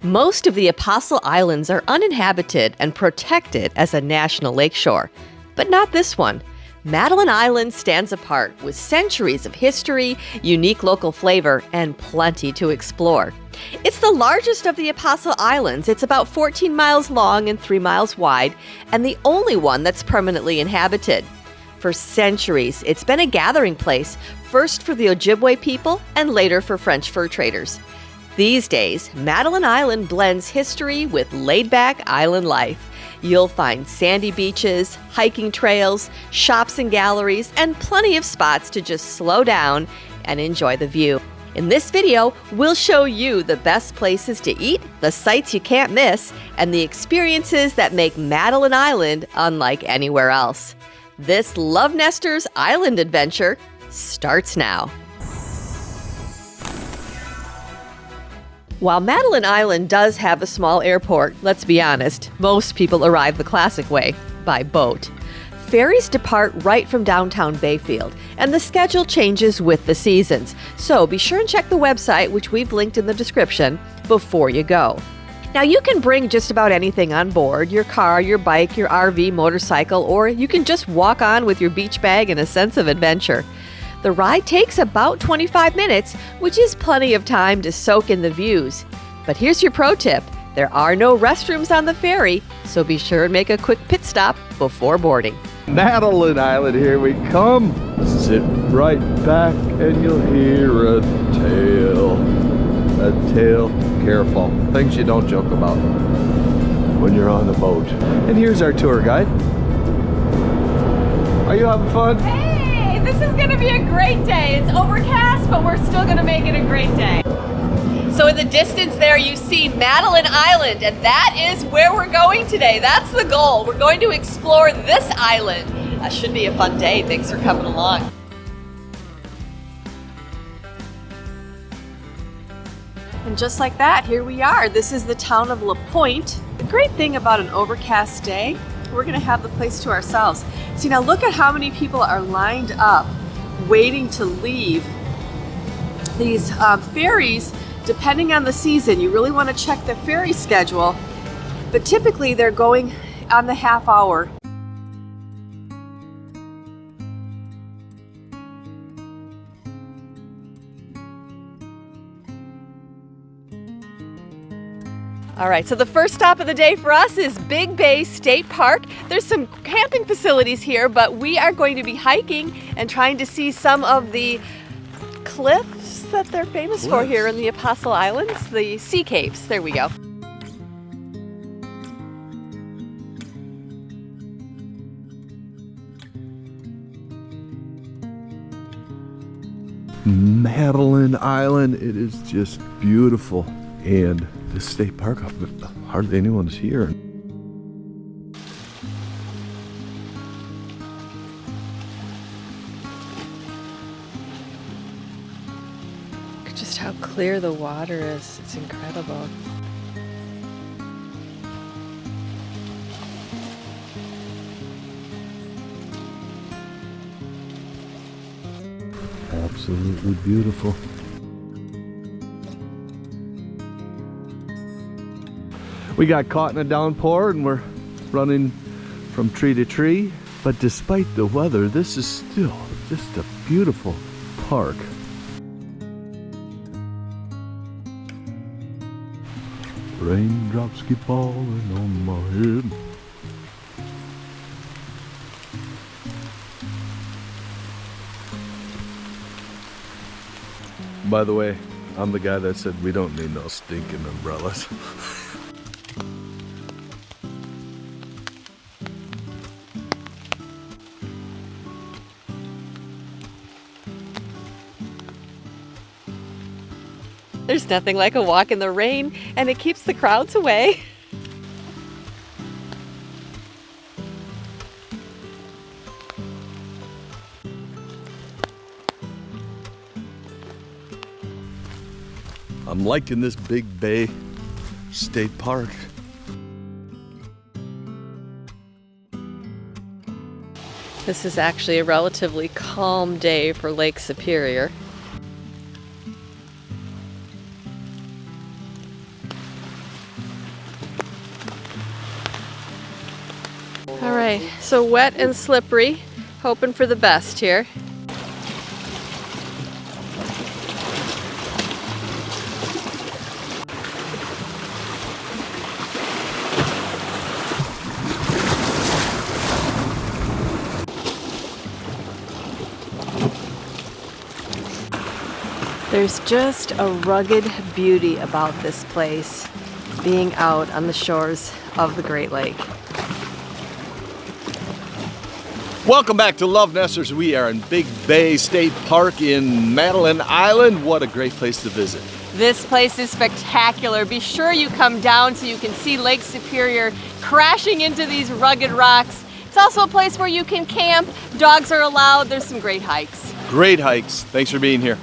Most of the Apostle Islands are uninhabited and protected as a national lakeshore, but not this one. Madeline Island stands apart with centuries of history, unique local flavor, and plenty to explore. It's the largest of the Apostle Islands. It's about 14 miles long and 3 miles wide, and the only one that's permanently inhabited. For centuries, it's been a gathering place, first for the Ojibwe people and later for French fur traders. These days, Madeline Island blends history with laid-back island life. You'll find sandy beaches, hiking trails, shops and galleries, and plenty of spots to just slow down and enjoy the view. In this video, we'll show you the best places to eat, the sights you can't miss, and the experiences that make Madeline Island unlike anywhere else. This LoveNesters Island adventure starts now. While Madeline Island does have a small airport, let's be honest, most people arrive the classic way, by boat. Ferries depart right from downtown Bayfield, and the schedule changes with the seasons, so be sure and check the website, which we've linked in the description, before you go. Now, you can bring just about anything on board, your car, your bike, your RV, motorcycle, or you can just walk on with your beach bag and a sense of adventure. The ride takes about 25 minutes, which is plenty of time to soak in the views. But here's your pro tip. There are no restrooms on the ferry, so be sure and make a quick pit stop before boarding. Madeline Island, here we come. Sit right back and you'll hear a tale. A tale, careful. Things you don't joke about when you're on the boat. And here's our tour guide. Are you having fun? Hey, this is gonna be a great day. It's overcast, but we're still gonna make it a great day. So in the distance there, you see Madeline Island, and that is where we're going today. That's the goal. We're going to explore this island. That should be a fun day. Thanks for coming along. And just like that, here we are. This is the town of Pointe. The great thing about an overcast day, we're gonna have the place to ourselves. See, now look at how many people are lined up waiting to leave. These ferries, depending on the season, you really want to check the ferry schedule, but typically they're going on the half hour. All right, so the first stop of the day for us is Big Bay State Park. There's some camping facilities here, but we are going to be hiking and trying to see some of the cliffs that they're famous for here in the Apostle Islands, the sea caves. There we go. Madeline Island, it is just beautiful. And this state park, hardly anyone's here. Just how clear the water is. It's incredible. Absolutely beautiful. We got caught in a downpour and we're running from tree to tree. But despite the weather, this is still just a beautiful park. Raindrops keep falling on my head. By the way, I'm the guy that said we don't need no stinking umbrellas. There's nothing like a walk in the rain, and it keeps the crowds away. I'm liking this Big Bay State Park. This is actually a relatively calm day for Lake Superior. All right, so wet and slippery, hoping for the best here. There's just a rugged beauty about this place, being out on the shores of the Great Lake. Welcome back to LoveNesters. We are in Big Bay State Park in Madeline Island. What a great place to visit. This place is spectacular. Be sure you come down so you can see Lake Superior crashing into these rugged rocks. It's also a place where you can camp. Dogs are allowed. There's some great hikes. Great hikes. Thanks for being here.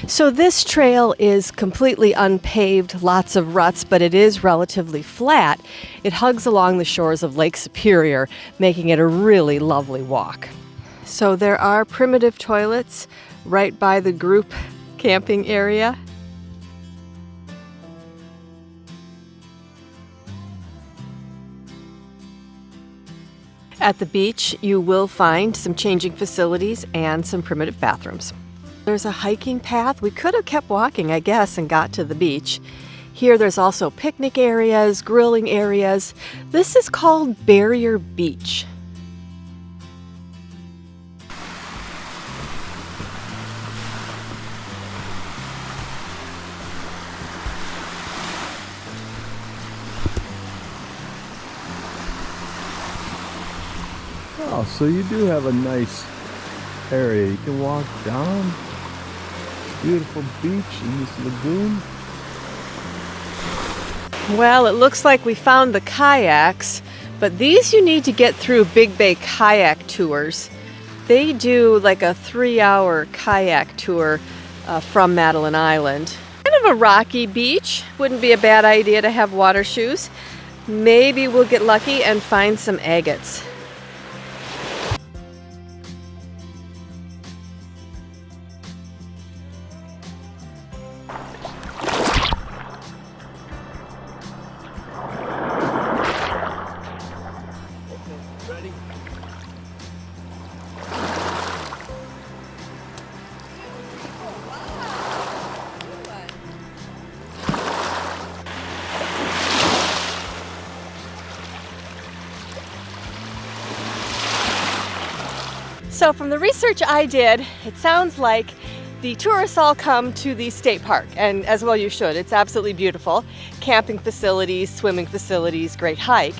So this trail is completely unpaved, lots of ruts, but it is relatively flat. It hugs along the shores of Lake Superior, making it a really lovely walk. So there are primitive toilets right by the group camping area. At the beach, you will find some changing facilities and some primitive bathrooms. There's a hiking path. We could have kept walking, I guess, and got to the beach. Here there's also picnic areas, grilling areas. This is called Barrier Beach. Oh, so you do have a nice area. You can walk down. Beautiful beach in this lagoon. Well, it looks like we found the kayaks, but these you need to get through Big Bay kayak tours. They do like a 3-hour kayak tour from Madeline Island. Kind of a rocky beach. Wouldn't be a bad idea to have water shoes. Maybe we'll get lucky and find some agates. So from the research I did, it sounds like the tourists all come to the state park, and as well you should. It's absolutely beautiful. Camping facilities, swimming facilities, great hike.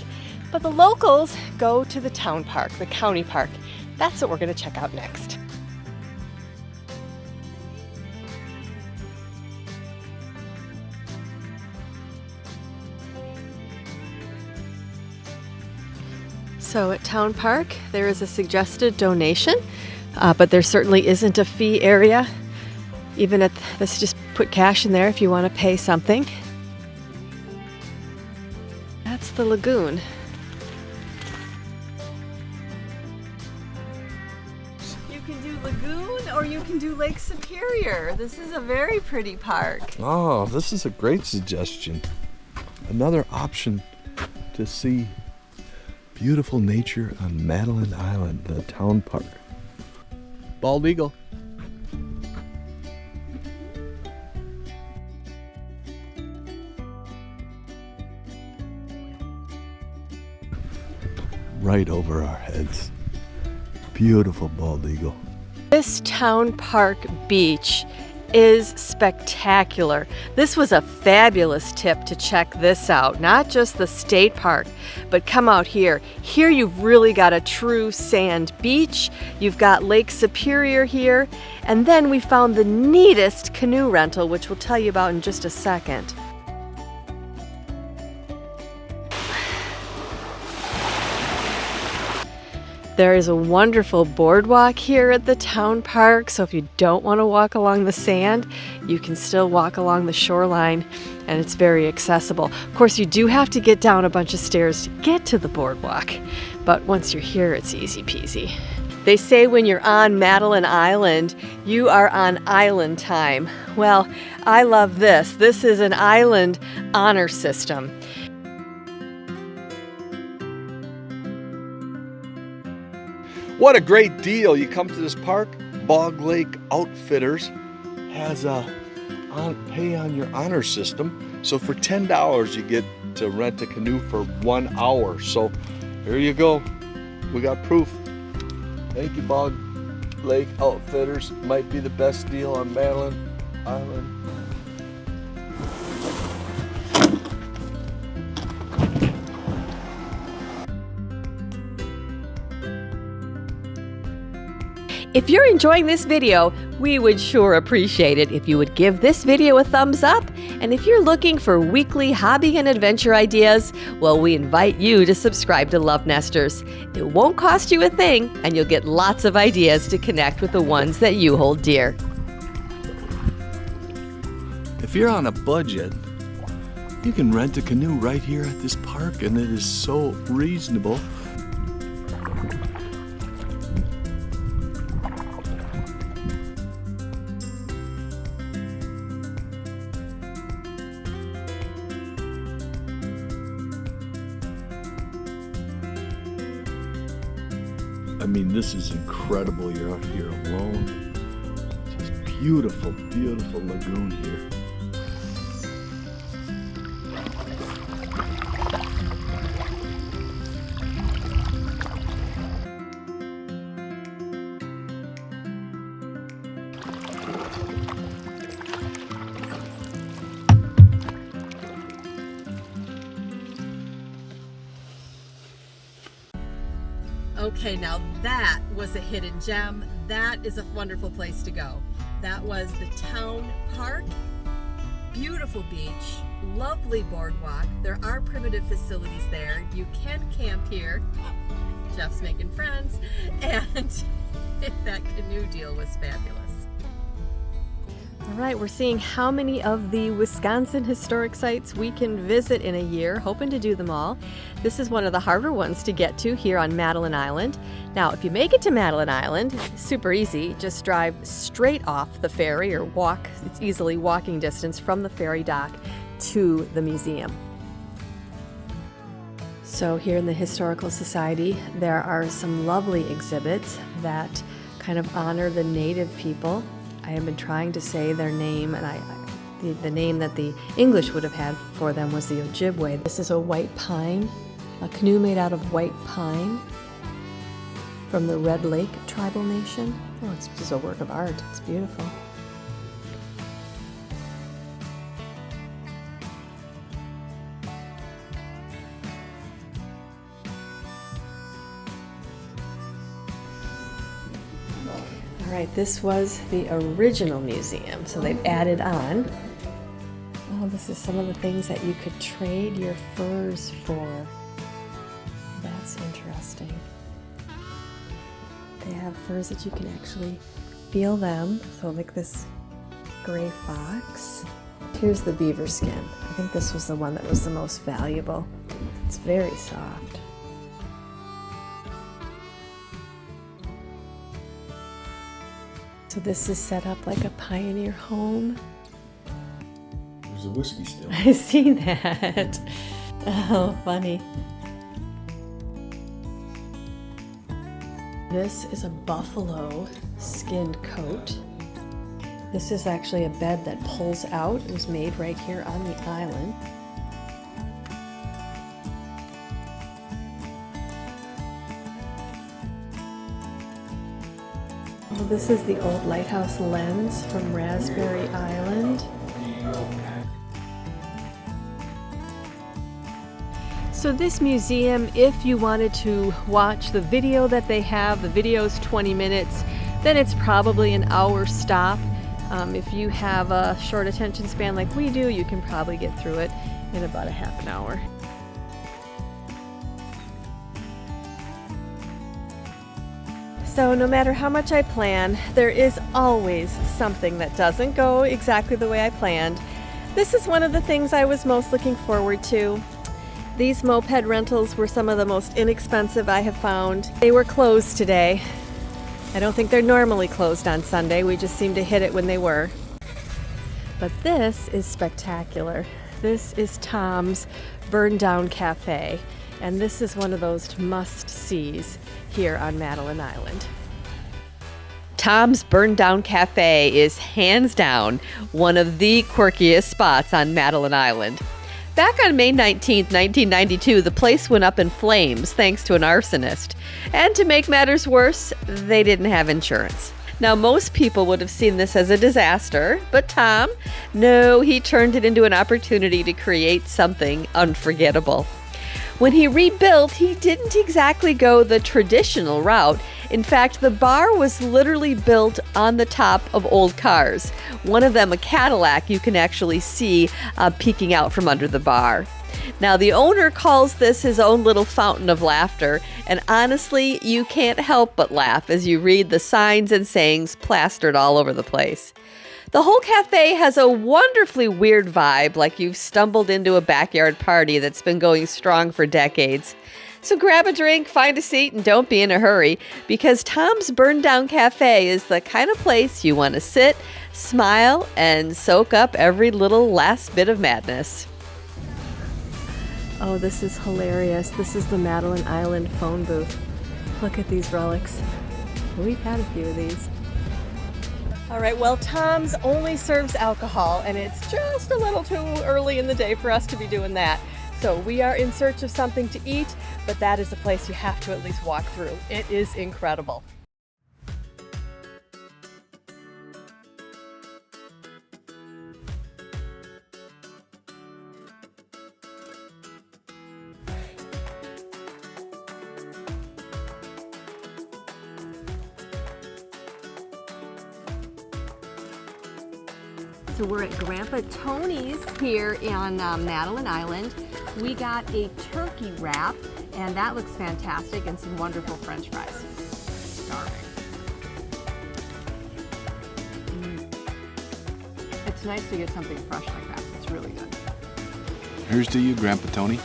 But the locals go to the town park, the county park. That's what we're going to check out next. So at Town Park, there is a suggested donation, but there certainly isn't a fee area. Even at let's just put cash in there if you want to pay something. That's the lagoon. You can do lagoon or you can do Lake Superior. This is a very pretty park. Oh, this is a great suggestion. Another option to see beautiful nature on Madeline Island, the town park. Bald eagle. Right over our heads. Beautiful bald eagle. This town park beach is spectacular. This was a fabulous tip to check this out. Not just the state park, but come out here. Here you've really got a true sand beach. You've got Lake Superior here. And then we found the neatest canoe rental, which we'll tell you about in just a second. There is a wonderful boardwalk here at the town park, so if you don't want to walk along the sand, you can still walk along the shoreline, and it's very accessible. Of course, you do have to get down a bunch of stairs to get to the boardwalk, but once you're here, it's easy peasy. They say when you're on Madeline Island, you are on island time. Well, I love this. This is an island honor system. What a great deal. You come to this park, Bog Lake Outfitters has a pay on your honor system. So for $10 you get to rent a canoe for 1 hour. So here you go. We got proof. Thank you, Bog Lake Outfitters. Might be the best deal on Madeline Island. If you're enjoying this video, we would sure appreciate it if you would give this video a thumbs up. And if you're looking for weekly hobby and adventure ideas, well, we invite you to subscribe to LoveNesters. It won't cost you a thing, and you'll get lots of ideas to connect with the ones that you hold dear. If you're on a budget, you can rent a canoe right here at this park, and it is so reasonable. I mean, this is incredible. You're out here alone. Just beautiful, beautiful lagoon here. Okay, now that was a hidden gem. That is a wonderful place to go. That was the town park. Beautiful beach, lovely boardwalk. There are primitive facilities there. You can camp here. Jeff's making friends. And that canoe deal was fabulous. All right, we're seeing how many of the Wisconsin historic sites we can visit in a year, hoping to do them all. This is one of the harder ones to get to here on Madeline Island. Now, if you make it to Madeline Island, super easy. Just drive straight off the ferry or walk. It's easily walking distance from the ferry dock to the museum. So here in the Historical Society, there are some lovely exhibits that kind of honor the native people. I have been trying to say their name, and the name that the English would have had for them was the Ojibwe. This is a white pine, a canoe made out of white pine from the Red Lake tribal nation. Oh, it's just a work of art. It's beautiful. All right, this was the original museum, so they've added on. Oh, this is some of the things that you could trade your furs for. That's interesting. They have furs that you can actually feel them. So like this gray fox. Here's the beaver skin. I think this was the one that was the most valuable. It's very soft. So this is set up like a pioneer home. There's a whiskey still. I see that. Oh, funny. This is a buffalo skinned coat. This is actually a bed that pulls out. It was made right here on the island. Well, this is the old lighthouse lens from Raspberry Island. So this museum, if you wanted to watch the video that they have, the video's 20 minutes, then it's probably an hour stop. If you have a short attention span like we do, you can probably get through it in about a half an hour. So no matter how much I plan, there is always something that doesn't go exactly the way I planned. This is one of the things I was most looking forward to. These moped rentals were some of the most inexpensive I have found. They were closed today. I don't think they're normally closed on Sunday. We just seemed to hit it when they were. But this is spectacular. This is Tom's Burned Down Café, and this is one of those must-sees here on Madeline Island. Tom's Burned Down Café is hands down one of the quirkiest spots on Madeline Island. Back on May 19, 1992, the place went up in flames thanks to an arsonist. And to make matters worse, they didn't have insurance. Now, most people would have seen this as a disaster, but Tom, no, he turned it into an opportunity to create something unforgettable. When he rebuilt, he didn't exactly go the traditional route. In fact, the bar was literally built on the top of old cars. One of them, a Cadillac, you can actually see peeking out from under the bar. Now, the owner calls this his own little fountain of laughter, and honestly, you can't help but laugh as you read the signs and sayings plastered all over the place. The whole cafe has a wonderfully weird vibe, like you've stumbled into a backyard party that's been going strong for decades. So grab a drink, find a seat, and don't be in a hurry, because Tom's Burned Down Cafe is the kind of place you want to sit, smile, and soak up every little last bit of madness. Oh, this is hilarious. This is the Madeline Island phone booth. Look at these relics. We've had a few of these. All right, well, Tom's only serves alcohol, and it's just a little too early in the day for us to be doing that. So we are in search of something to eat, but that is a place you have to at least walk through. It is incredible. So we're at Grandpa Tony's here on Madeline Island. We got a turkey wrap, and that looks fantastic, and some wonderful French fries. Starving. It's nice to get something fresh like that. It's really good. Here's to you, Grandpa Tony.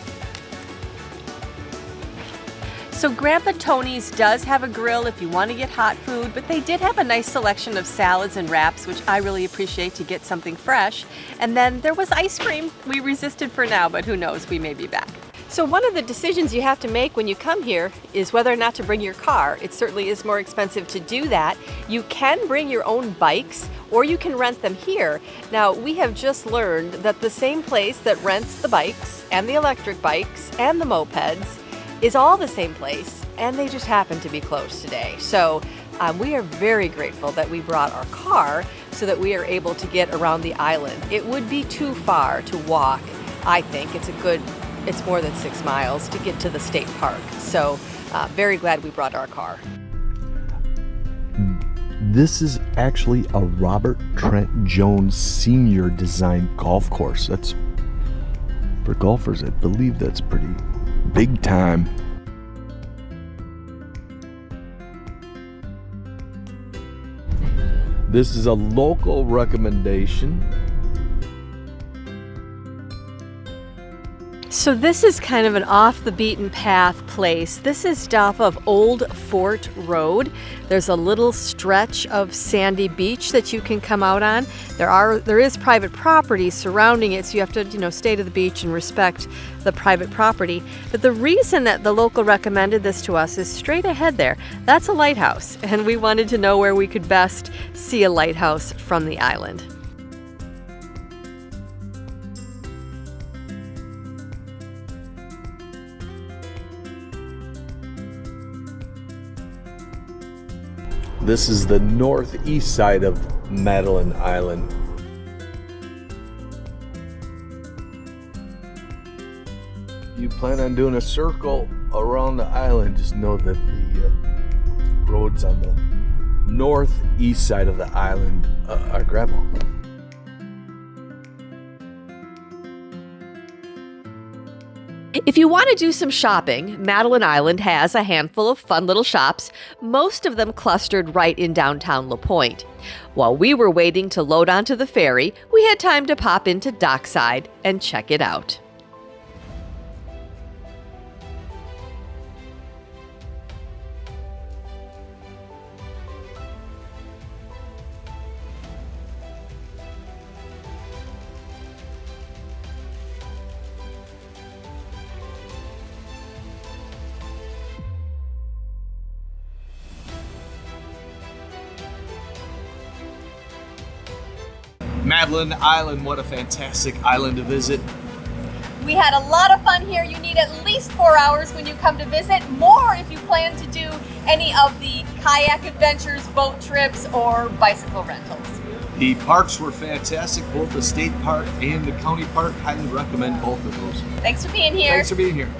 So Grandpa Tony's does have a grill if you want to get hot food, but they did have a nice selection of salads and wraps, which I really appreciate to get something fresh. And then there was ice cream. We resisted for now, but who knows, we may be back. So one of the decisions you have to make when you come here is whether or not to bring your car. It certainly is more expensive to do that. You can bring your own bikes, or you can rent them here. Now, we have just learned that the same place that rents the bikes and the electric bikes and the mopeds is all the same place, and they just happen to be closed today. So we are very grateful that we brought our car so that we are able to get around the island. It would be too far to walk, I think. It's more than 6 miles to get to the state park. So very glad we brought our car. This is actually a Robert Trent Jones Sr. designed golf course. That's, for golfers, I believe that's pretty big time. This is a local recommendation. So this is kind of an off the beaten path place. This is off of Old Fort Road. There's a little stretch of sandy beach that you can come out on. There is private property surrounding it, so you have to, stay to the beach and respect the private property. But the reason that the local recommended this to us is straight ahead there. That's a lighthouse, and we wanted to know where we could best see a lighthouse from the island. This is the northeast side of Madeline Island. You plan on doing a circle around the island, just know that the roads on the northeast side of the island are gravel. If you want to do some shopping, Madeline Island has a handful of fun little shops, most of them clustered right in downtown Pointe. While we were waiting to load onto the ferry, we had time to pop into Dockside and check it out. Madeline Island, what a fantastic island to visit. We had a lot of fun here. You need at least 4 hours when you come to visit, more if you plan to do any of the kayak adventures, boat trips, or bicycle rentals. The parks were fantastic, both the state park and the county park. Highly recommend both of those. Thanks for being here. Thanks for being here.